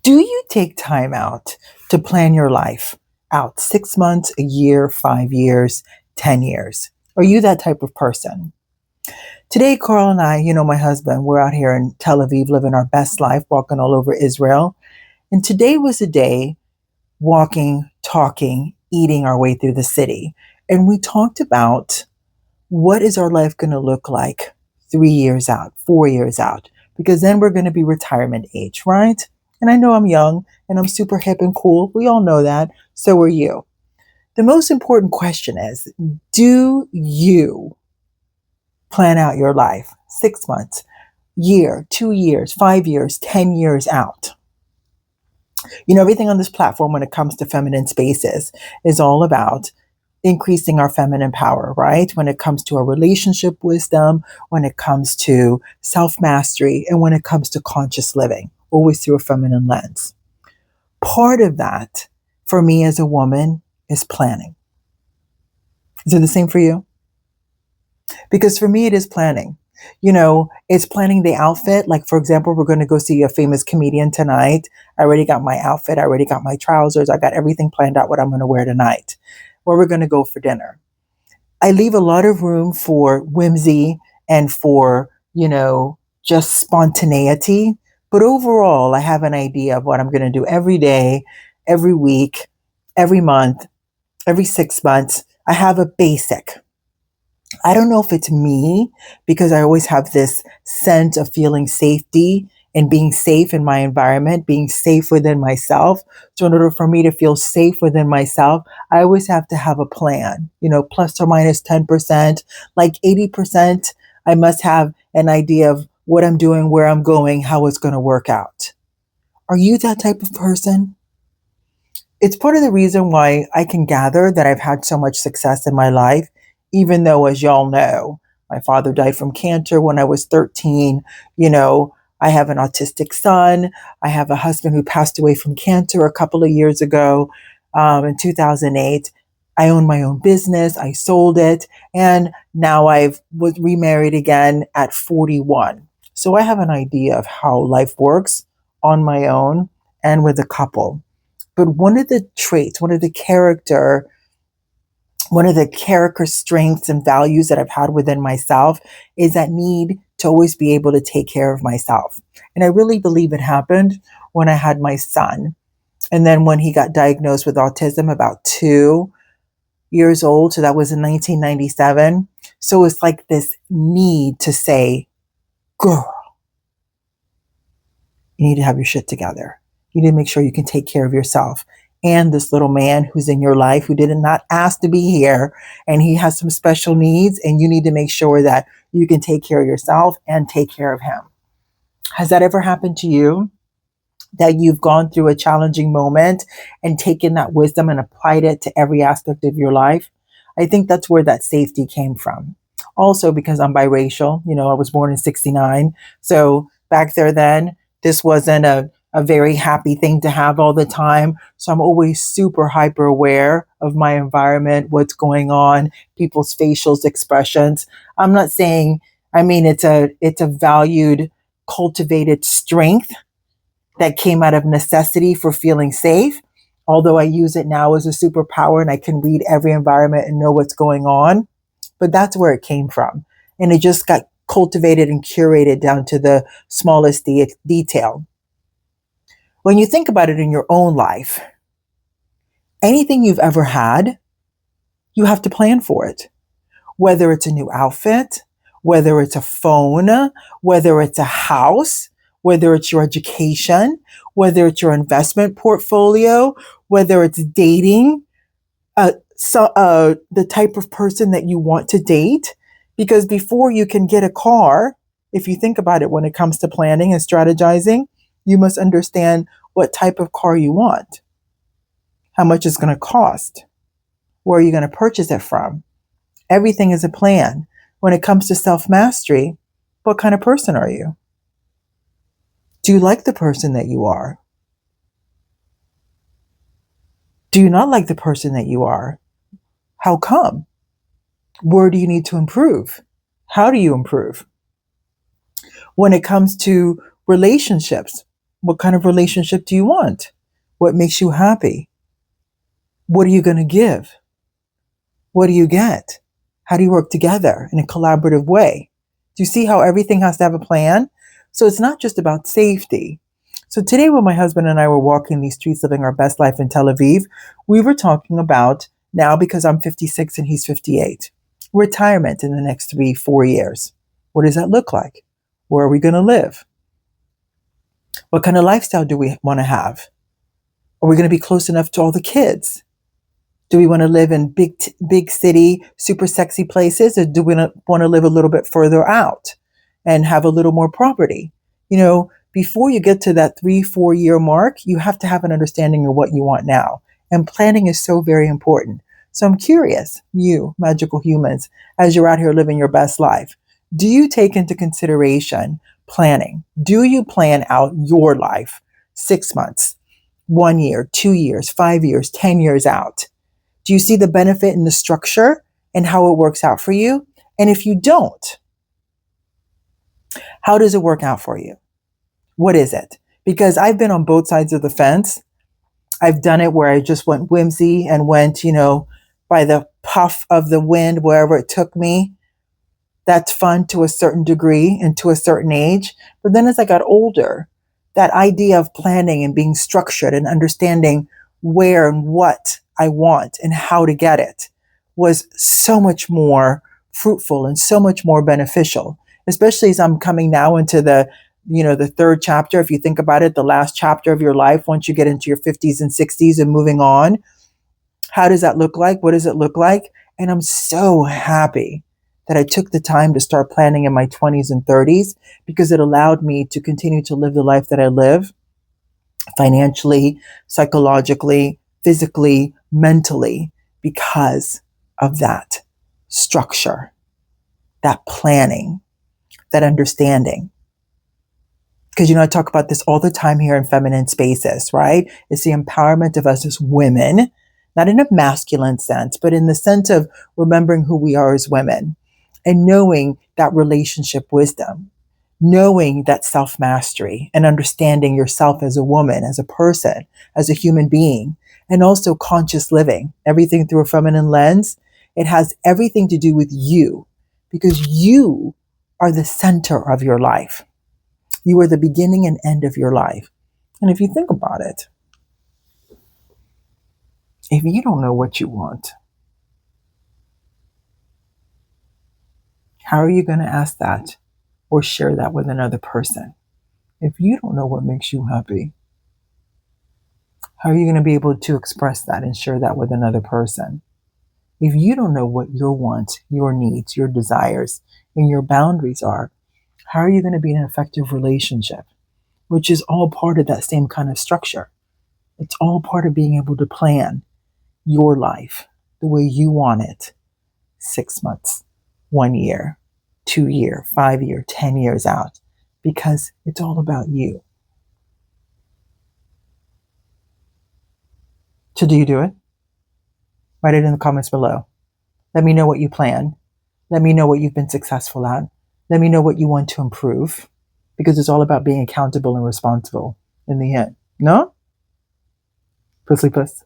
Do you take time out to plan your life out 6 months, a year, 5 years, 10 years? Are you that type of person? Today, Carl and I, my husband, we're out here in Tel Aviv living our best life, walking all over Israel. And today was a day walking, talking, eating our way through the city. And we talked about what is our life going to look like 3 years out, 4 years out, because then we're going to be retirement age, right? And I know I'm young and I'm super hip and cool. We all know that. So are you. The most important question is, do you plan out your life 6 months, year, 2 years, 5 years, 10 years out? Everything on this platform when it comes to feminine spaces is all about increasing our feminine power, right? When it comes to our relationship wisdom, when it comes to self mastery, and when it comes to conscious living, always through a feminine lens. Part of that for me as a woman is planning. Is it the same for you? Because for me, it is planning. It's planning the outfit. Like, for example, we're going to go see a famous comedian tonight. I already got my outfit. I already got my trousers. I got everything planned out what I'm going to wear tonight, where we're going to go for dinner. I leave a lot of room for whimsy and for, just spontaneity. But overall, I have an idea of what I'm going to do every day, every week, every month, every 6 months. I have a basic. I don't know if it's me because I always have this sense of feeling safety and being safe in my environment, being safe within myself. So in order for me to feel safe within myself, I always have to have a plan, plus or minus 10%, like 80%. I must have an idea of what I'm doing, where I'm going, how it's going to work out. Are you that type of person? It's part of the reason why I can gather that I've had so much success in my life, even though, as y'all know, my father died from cancer when I was 13. I have an autistic son. I have a husband who passed away from cancer a couple of years ago, in 2008. I own my own business. I sold it. And now I've was remarried again at 41. So I have an idea of how life works on my own and with a couple. But one of the character strengths and values that I've had within myself is that need to always be able to take care of myself. And I really believe it happened when I had my son. And then when he got diagnosed with autism about 2 years old, so that was in 1997. So it's like this need to say, girl, you need to have your shit together. You need to make sure you can take care of yourself. And this little man who's in your life who did not ask to be here, and he has some special needs, and you need to make sure that you can take care of yourself and take care of him. Has that ever happened to you? That you've gone through a challenging moment and taken that wisdom and applied it to every aspect of your life? I think that's where that safety came from. Also, because I'm biracial, I was born in 69. So back there then, this wasn't a very happy thing to have all the time. So I'm always super hyper aware of my environment, what's going on, people's facial expressions. I'm not saying, it's a valued, cultivated strength that came out of necessity for feeling safe. Although I use it now as a superpower and I can read every environment and know what's going on. But that's where it came from. And it just got cultivated and curated down to the smallest detail. When you think about it in your own life, anything you've ever had, you have to plan for it. Whether it's a new outfit, whether it's a phone, whether it's a house, whether it's your education, whether it's your investment portfolio, whether it's dating, the type of person that you want to date. Because before you can get a car, if you think about it when it comes to planning and strategizing, you must understand what type of car you want, how much it's going to cost, where are you going to purchase it from. Everything is a plan. When it comes to self-mastery, what kind of person are you? Do you like the person that you are? Do you not like the person that you are? How come? Where do you need to improve? How do you improve? When it comes to relationships, What kind of relationship do you want? What makes you happy? What are you going to give? What do you get? How do you work together in a collaborative way? Do you see how everything has to have a plan? So it's not just about safety. So today, when my husband and I were walking these streets living our best life in Tel Aviv, we were talking about now, because I'm 56 and he's 58, retirement in the next 3, 4 years. What does that look like? Where are we going to live? What kind of lifestyle do we want to have? Are we going to be close enough to all the kids? Do we want to live in big city, super sexy places, or do we want to live a little bit further out and have a little more property? Before you get to that 3, 4 year mark, you have to have an understanding of what you want now. And planning is so very important. So I'm curious, you magical humans, as you're out here living your best life, do you take into consideration planning? Do you plan out your life 6 months, 1 year, 2 years, 5 years, 10 years out? Do you see the benefit in the structure and how it works out for you? And if you don't, how does it work out for you? What is it? Because I've been on both sides of the fence. I've done it where I just went whimsy and went, by the puff of the wind, wherever it took me. That's fun to a certain degree and to a certain age. But then as I got older, that idea of planning and being structured and understanding where and what I want and how to get it was so much more fruitful and so much more beneficial, especially as I'm coming now into the third chapter. If you think about it, the last chapter of your life, once you get into your 50s and 60s and moving on, how does that look like? What does it look like? And I'm so happy that I took the time to start planning in my 20s and 30s, because it allowed me to continue to live the life that I live financially, psychologically, physically, mentally, because of that structure, that planning, that understanding. Because, I talk about this all the time here in feminine spaces, right? It's the empowerment of us as women, not in a masculine sense, but in the sense of remembering who we are as women and knowing that relationship wisdom, knowing that self-mastery and understanding yourself as a woman, as a person, as a human being, and also conscious living, everything through a feminine lens. It has everything to do with you, because you are the center of your life. You are the beginning and end of your life. And if you think about it, if you don't know what you want, how are you going to ask that or share that with another person? If you don't know what makes you happy, how are you going to be able to express that and share that with another person? If you don't know what your wants, your needs, your desires, and your boundaries are, how are you going to be in an effective relationship? Which is all part of that same kind of structure. It's all part of being able to plan your life the way you want it. 6 months, 1 year, 2 year, 5 year, 10 years out, because it's all about you. So do you do it? Write it in the comments below. Let me know what you plan. Let me know what you've been successful at. Let me know what you want to improve, because it's all about being accountable and responsible in the end. No? Pussily Puss.